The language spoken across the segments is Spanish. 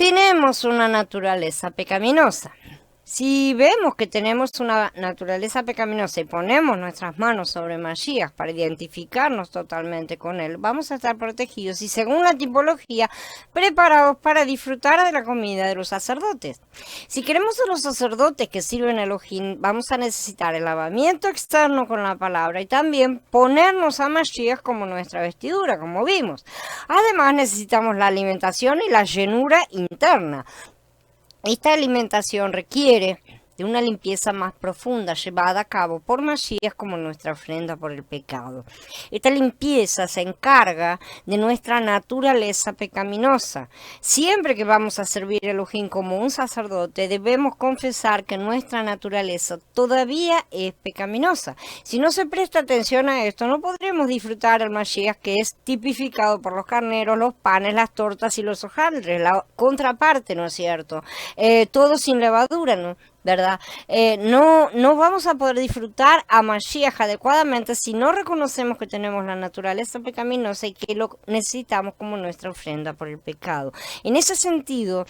tenemos una naturaleza pecaminosa. Si vemos que tenemos una naturaleza pecaminosa y ponemos nuestras manos sobre Mashiach para identificarnos totalmente con él, vamos a estar protegidos y, según la tipología, preparados para disfrutar de la comida de los sacerdotes. Si queremos ser los sacerdotes que sirven a Elohim, vamos a necesitar el lavamiento externo con la palabra y también ponernos a Mashiach como nuestra vestidura, como vimos. Además, necesitamos la alimentación y la llenura interna. Esta alimentación requiere de una limpieza más profunda llevada a cabo por Mashiach como nuestra ofrenda por el pecado. Esta limpieza se encarga de nuestra naturaleza pecaminosa. Siempre que vamos a servir a Elohim como un sacerdote, debemos confesar que nuestra naturaleza todavía es pecaminosa. Si no se presta atención a esto, no podremos disfrutar al Mashiach, que es tipificado por los carneros, los panes, las tortas y los hojaldres, la contraparte, ¿no es cierto? Todo sin levadura, ¿no? ¿Verdad? No vamos a poder disfrutar a Mashiach adecuadamente si no reconocemos que tenemos la naturaleza pecaminosa y que lo necesitamos como nuestra ofrenda por el pecado. En ese sentido,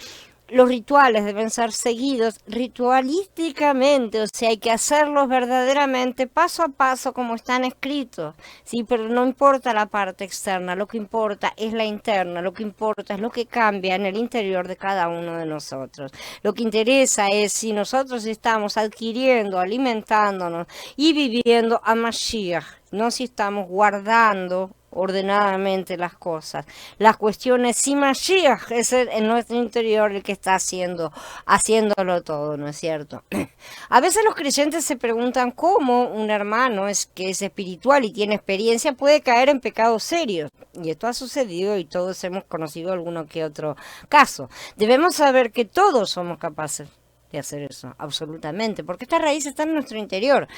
los rituales deben ser seguidos ritualísticamente, o sea, hay que hacerlos verdaderamente paso a paso como están escritos, ¿sí? Pero no importa la parte externa, lo que importa es la interna, lo que importa es lo que cambia en el interior de cada uno de nosotros. Lo que interesa es si nosotros estamos adquiriendo, alimentándonos y viviendo a Mashiach, no si estamos guardando ordenadamente las cosas. La cuestión es si Mashiach es en nuestro interior el que está haciéndolo todo, ¿no es cierto? A veces los creyentes se preguntan cómo un hermano que es espiritual y tiene experiencia puede caer en pecados serios. Y esto ha sucedido y todos hemos conocido alguno que otro caso. Debemos saber que todos somos capaces de hacer eso, absolutamente, porque esta raíz está en nuestro interior.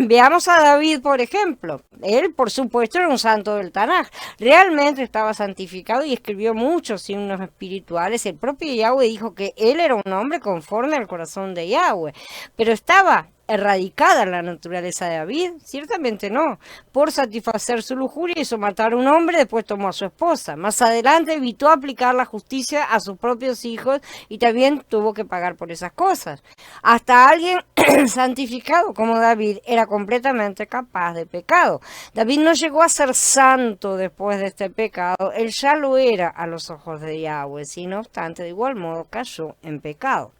Veamos a David, por ejemplo. Él, por supuesto, era un santo del Tanaj. Realmente estaba santificado y escribió muchos himnos espirituales. El propio Yahweh dijo que él era un hombre conforme al corazón de Yahweh. Pero estaba erradicada la naturaleza de David, ciertamente no. Por satisfacer su lujuria hizo matar a un hombre, después tomó a su esposa. Más adelante evitó aplicar la justicia a sus propios hijos y también tuvo que pagar por esas cosas. Hasta alguien santificado como David era completamente capaz de pecado. David no llegó a ser santo después de este pecado, él ya lo era a los ojos de Yahweh, y no obstante, de igual modo cayó en pecado.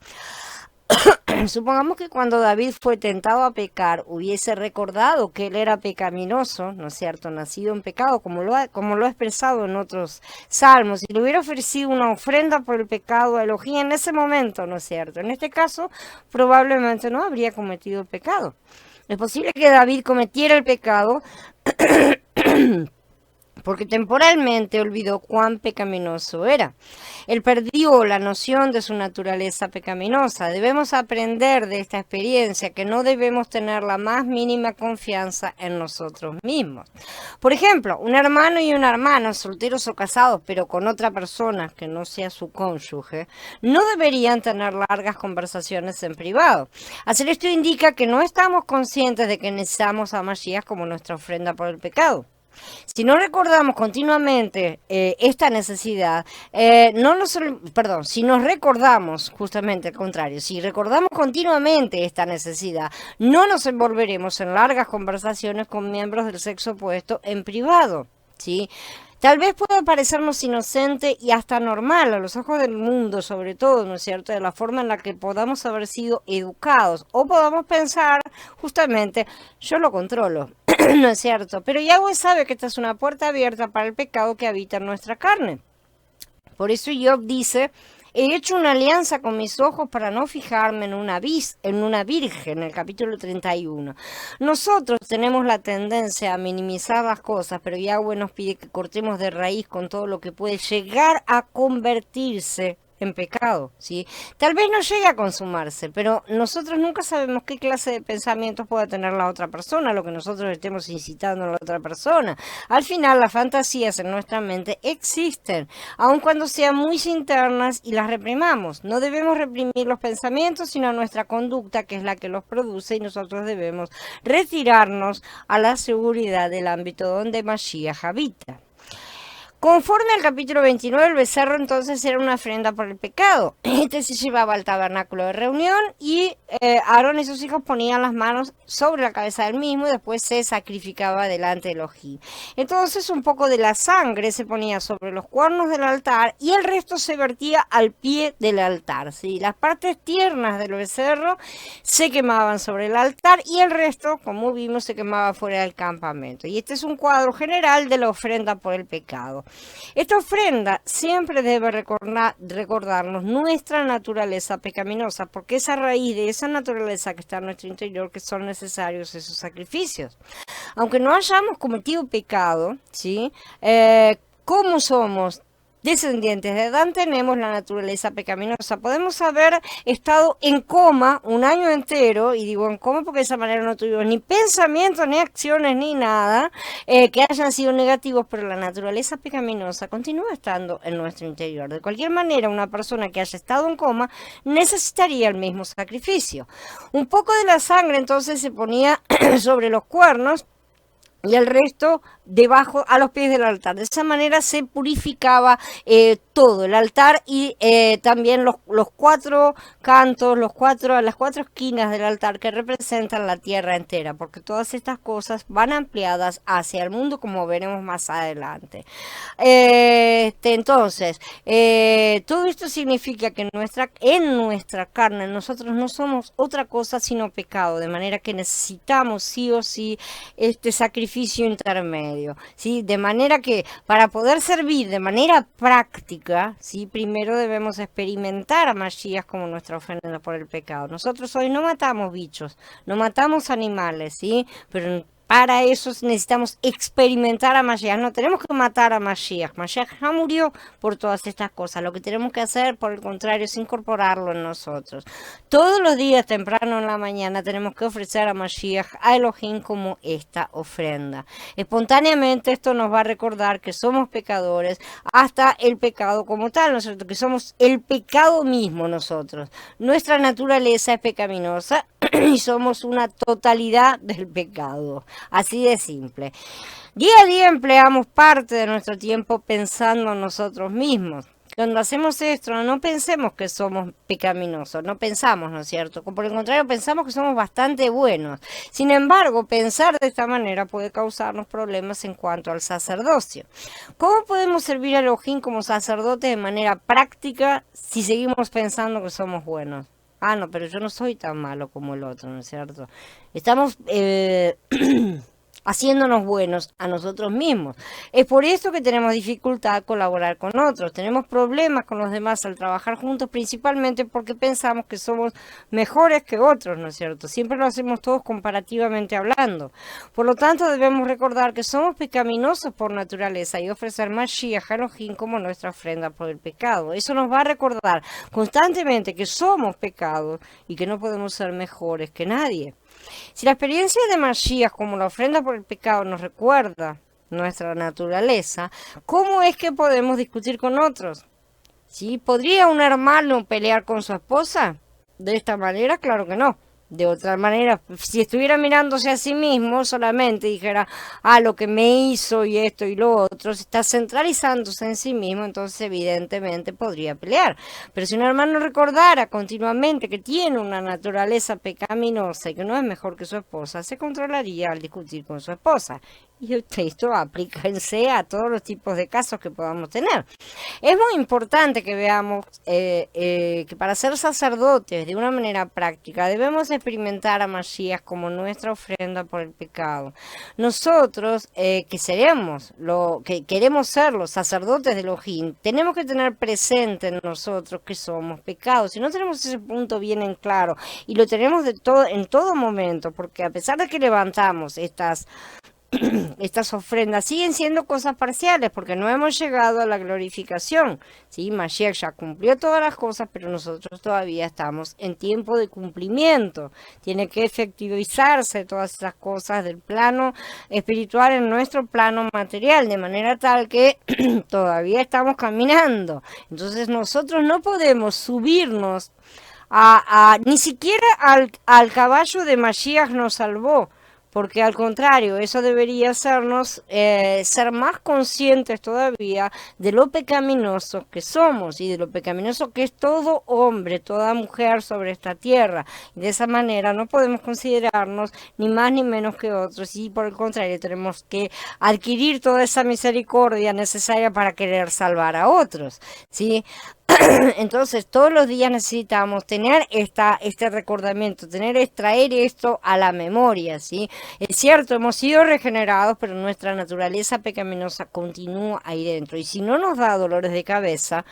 Supongamos que cuando David fue tentado a pecar, hubiese recordado que él era pecaminoso, ¿no es cierto?, nacido en pecado, como lo ha expresado en otros salmos, y le hubiera ofrecido una ofrenda por el pecado a Elohim en ese momento, ¿no es cierto? En este caso, probablemente no habría cometido el pecado. Es posible que David cometiera el pecado porque temporalmente olvidó cuán pecaminoso era. Él perdió la noción de su naturaleza pecaminosa. Debemos aprender de esta experiencia que no debemos tener la más mínima confianza en nosotros mismos. Por ejemplo, un hermano y una hermana, solteros o casados, pero con otra persona que no sea su cónyuge, no deberían tener largas conversaciones en privado. Hacer esto indica que no estamos conscientes de que necesitamos a Mashiach como nuestra ofrenda por el pecado. Si no recordamos continuamente esta necesidad, si nos recordamos justamente al contrario, si recordamos continuamente esta necesidad, no nos envolveremos en largas conversaciones con miembros del sexo opuesto en privado, ¿sí? Tal vez pueda parecernos inocente y hasta normal a los ojos del mundo, sobre todo, ¿no es cierto?, de la forma en la que podamos haber sido educados, o podamos pensar, justamente, yo lo controlo, ¿no es cierto? Pero Yahweh sabe que esta es una puerta abierta para el pecado que habita en nuestra carne. Por eso Job dice: he hecho una alianza con mis ojos para no fijarme en una virgen, en el capítulo 31. Nosotros tenemos la tendencia a minimizar las cosas, pero Yahweh nos pide que cortemos de raíz con todo lo que puede llegar a convertirse en pecado, ¿sí? Tal vez no llegue a consumarse, pero nosotros nunca sabemos qué clase de pensamientos pueda tener la otra persona, lo que nosotros estemos incitando a la otra persona. Al final, las fantasías en nuestra mente existen, aun cuando sean muy internas y las reprimamos. No debemos reprimir los pensamientos, sino nuestra conducta, que es la que los produce, y nosotros debemos retirarnos a la seguridad del ámbito donde Mashiach habita. Conforme al capítulo 29, el becerro entonces era una ofrenda por el pecado. Este se llevaba al tabernáculo de reunión y Aarón y sus hijos ponían las manos sobre la cabeza del mismo y después se sacrificaba delante de Elohim. Entonces un poco de la sangre se ponía sobre los cuernos del altar y el resto se vertía al pie del altar. ¿Sí? Las partes tiernas del becerro se quemaban sobre el altar y el resto, como vimos, se quemaba fuera del campamento. Y este es un cuadro general de la ofrenda por el pecado. Esta ofrenda siempre debe recordarnos nuestra naturaleza pecaminosa, porque es a raíz de esa naturaleza que está en nuestro interior que son necesarios esos sacrificios. Aunque no hayamos cometido pecado, ¿sí? ¿Cómo somos descendientes de Adán? Tenemos la naturaleza pecaminosa. Podemos haber estado en coma un año entero, y digo en coma porque de esa manera no tuvimos ni pensamientos, ni acciones, ni nada que hayan sido negativos, pero la naturaleza pecaminosa continúa estando en nuestro interior. De cualquier manera, una persona que haya estado en coma necesitaría el mismo sacrificio. Un poco de la sangre entonces se ponía sobre los cuernos y el resto debajo a los pies del altar. De esa manera se purificaba todo el altar y también los cuatro cantos, las cuatro esquinas del altar que representan la tierra entera, porque todas estas cosas van ampliadas hacia el mundo, como veremos más adelante. Entonces, todo esto significa que en nuestra carne nosotros no somos otra cosa sino pecado, de manera que necesitamos sí o sí este sacrificio intermedio. ¿Sí? De manera que para poder servir de manera práctica, ¿sí? Primero debemos experimentar a Mashiach como nuestra ofrenda por el pecado. Nosotros hoy no matamos bichos, no matamos animales, ¿sí? Pero para eso necesitamos experimentar a Mashiach. No tenemos que matar a Mashiach. Mashiach ya murió por todas estas cosas. Lo que tenemos que hacer, por el contrario, es incorporarlo en nosotros. Todos los días, temprano en la mañana, tenemos que ofrecer a Mashiach, a Elohim, como esta ofrenda. Espontáneamente esto nos va a recordar que somos pecadores, hasta el pecado como tal, ¿no es cierto? Que somos el pecado mismo nosotros. Nuestra naturaleza es pecaminosa y somos una totalidad del pecado. Así de simple. Día a día empleamos parte de nuestro tiempo pensando en nosotros mismos. Cuando hacemos esto, no pensemos que somos pecaminosos, no pensamos, ¿no es cierto? Por el contrario, pensamos que somos bastante buenos. Sin embargo, pensar de esta manera puede causarnos problemas en cuanto al sacerdocio. ¿Cómo podemos servir a Elohim como sacerdote de manera práctica si seguimos pensando que somos buenos? Ah, no, pero yo no soy tan malo como el otro, ¿no es cierto? Estamos haciéndonos buenos a nosotros mismos. Es por eso que tenemos dificultad a colaborar con otros. Tenemos problemas con los demás al trabajar juntos, principalmente porque pensamos que somos mejores que otros, ¿no es cierto? Siempre lo hacemos todos comparativamente hablando. Por lo tanto, debemos recordar que somos pecaminosos por naturaleza y ofrecer Mashiach a Elohim como nuestra ofrenda por el pecado. Eso nos va a recordar constantemente que somos pecados y que no podemos ser mejores que nadie. Si la experiencia de Mashiach como la ofrenda por el pecado nos recuerda nuestra naturaleza, ¿cómo es que podemos discutir con otros? ¿Sí? ¿Podría un hermano pelear con su esposa? De esta manera, claro que no. De otra manera, si estuviera mirándose a sí mismo solamente dijera, lo que me hizo y esto y lo otro, si está centralizándose en sí mismo, entonces evidentemente podría pelear. Pero si un hermano recordara continuamente que tiene una naturaleza pecaminosa y que no es mejor que su esposa, se controlaría al discutir con su esposa. Y esto aplíquense a todos los tipos de casos que podamos tener. Es muy importante que veamos que para ser sacerdotes de una manera práctica debemos experimentar a Mashiach como nuestra ofrenda por el pecado. Nosotros que queremos ser los sacerdotes de Elohim, tenemos que tener presente en nosotros que somos pecados. Si no tenemos ese punto bien en claro y lo tenemos en todo momento, porque a pesar de que levantamos estas ofrendas siguen siendo cosas parciales porque no hemos llegado a la glorificación. ¿Sí? Mashiach ya cumplió todas las cosas, pero nosotros todavía estamos en tiempo de cumplimiento. Tiene que efectivizarse todas esas cosas del plano espiritual en nuestro plano material, de manera tal que todavía estamos caminando. Entonces nosotros no podemos subirnos ni siquiera al caballo de Mashiach nos salvó. porque al contrario, eso debería hacernos ser más conscientes todavía de lo pecaminosos que somos y de lo pecaminoso que es todo hombre, toda mujer sobre esta tierra. Y de esa manera no podemos considerarnos ni más ni menos que otros, y por el contrario tenemos que adquirir toda esa misericordia necesaria para querer salvar a otros, ¿sí? Entonces, todos los días necesitamos tener este recordamiento, traer esto a la memoria, ¿sí? Es cierto, hemos sido regenerados, pero nuestra naturaleza pecaminosa continúa ahí dentro. Y si no nos da dolores de cabeza,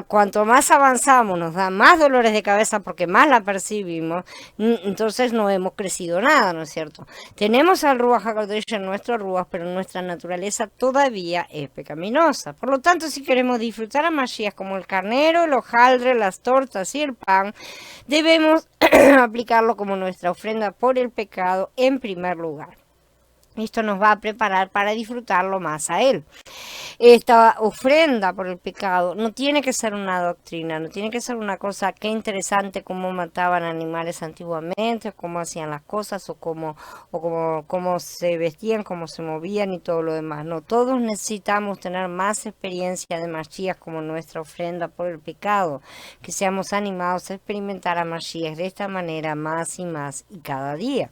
cuanto más avanzamos nos da más dolores de cabeza porque más la percibimos, entonces no hemos crecido nada, ¿no es cierto? Tenemos al Ruach HaKodesh en nuestro Ruach, pero nuestra naturaleza todavía es pecaminosa. Por lo tanto, si queremos disfrutar a Mashiach como el carnero, el hojaldre, las tortas y el pan, debemos aplicarlo como nuestra ofrenda por el pecado en primer lugar. Esto nos va a preparar para disfrutarlo más a Él. Esta ofrenda por el pecado no tiene que ser una doctrina, no tiene que ser una cosa que interesante cómo mataban animales antiguamente, o cómo hacían las cosas, cómo se vestían, cómo se movían y todo lo demás. No, todos necesitamos tener más experiencia de Mashiach como nuestra ofrenda por el pecado, que seamos animados a experimentar a Mashiach de esta manera más y más y cada día.